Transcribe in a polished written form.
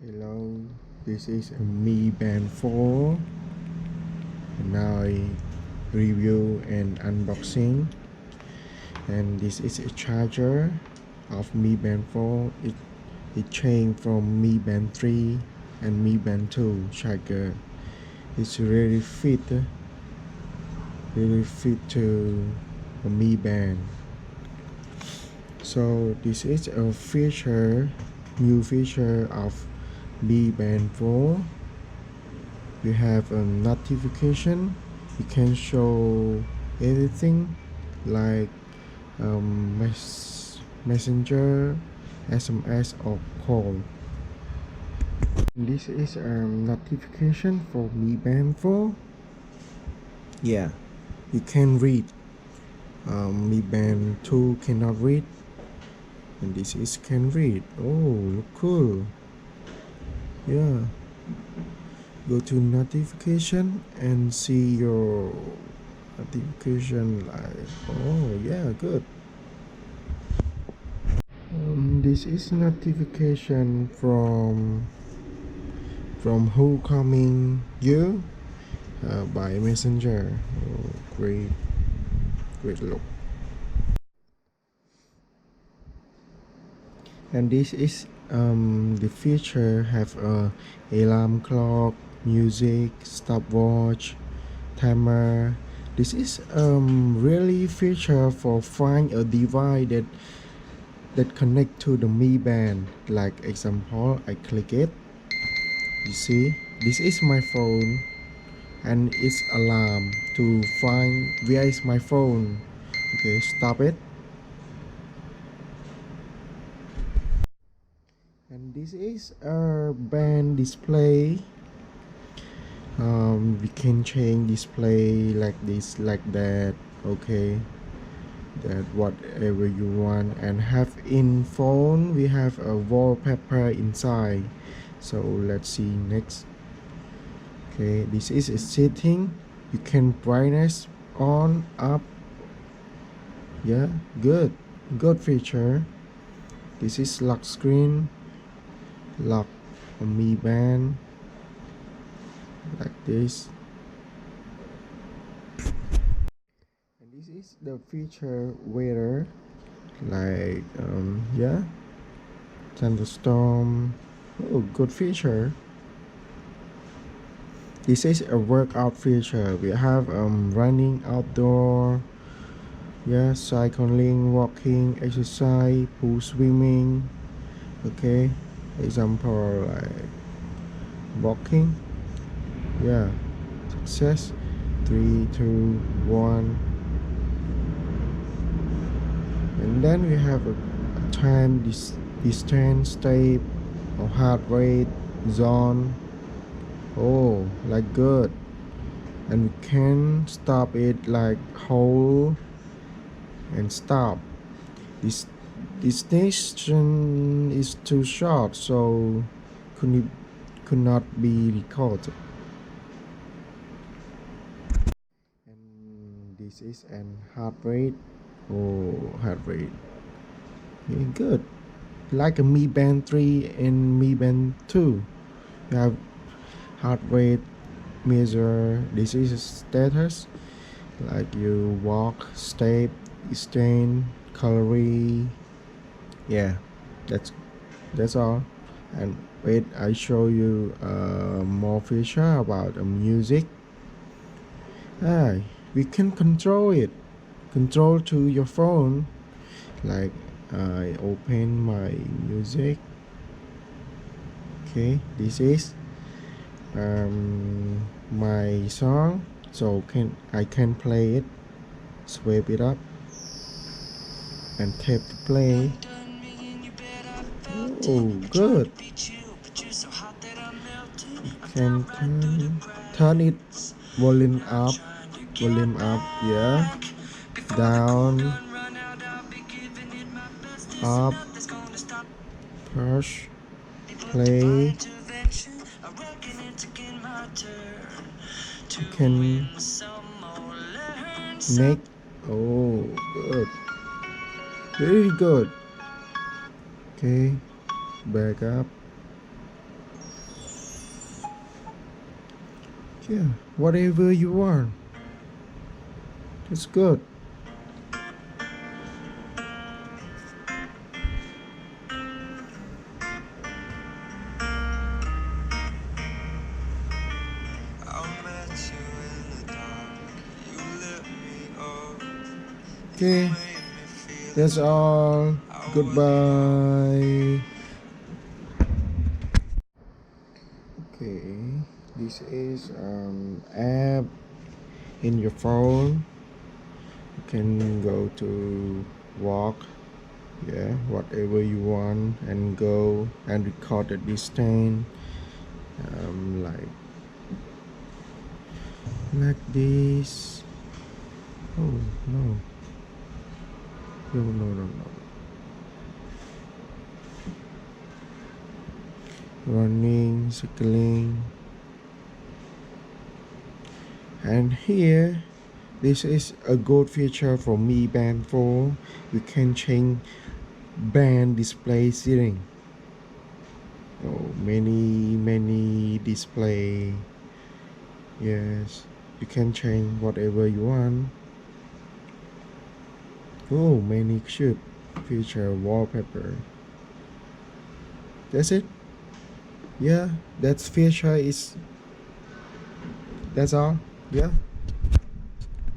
Hello, this is a Mi Band 4. And now I review and unboxing. And this is a charger of Mi Band 4. It changed from Mi Band 3 and Mi Band 2 charger. It's really fit to a Mi Band. So this is a new feature of Mi Band 4. You have a notification. You can show everything like messenger, SMS or call. This is a notification for Mi Band 4. Yeah, you can read. Mi Band 2 cannot read, and this is can read. Oh, look cool. Yeah. Go to notification and see your notification like, oh yeah, good. This is notification from who coming you by messenger. Oh, great look. And this is the feature have a alarm clock, music, stopwatch, timer. This is really feature for find a device that connect to the Mi Band. Like example, I click it. You see, this is my phone, and it's alarm to find where is my phone. Okay, stop it. And this is a band display. We can change display like this, like that. Okay, that whatever you want. And have in phone we have a wallpaper inside. So let's see next. Okay, this is a setting. You can brightness on, up. Yeah, good feature. This is lock screen, lock a Mi Band like this. And this is the feature weather, like yeah, thunderstorm. Oh, good feature. This is a workout feature. We have running outdoor, yeah, cycling, walking, exercise, pool swimming. Okay, example like walking. Yeah, success. 3, 2, 1. And then we have a time distance, step or heart rate, zone. Oh, like good. And we can stop it like hold and stop. This station is too short, so could not be recorded. And this is an heart rate. Oh, heart rate. Yeah, good. Like a Mi Band 3 and Mi Band 2. You have heart rate measure. This is a status. Like you walk, step, stand, calorie. Yeah, that's all. And wait, I show you more feature about music. We can control to your phone. Like I open my music. Okay, this is my song, so I can play it, swipe it up and tap to play. Oh, good. Can turn it volume up, yeah, down, up, push, play. You can make. Oh, good, very good. Okay, back up. Yeah, whatever you want. It's good. Okay, that's all. Goodbye. Okay, this is app in your phone. You can go to walk, yeah, whatever you want, and go and record the distance, like this. Oh no, no. Running, cycling, and here this is a good feature for Mi Band 4. You can change band display setting. Oh, many display. Yes, you can change whatever you want. Oh, many should feature wallpaper. That's it. Yeah, that's feature is. That's all. Yeah.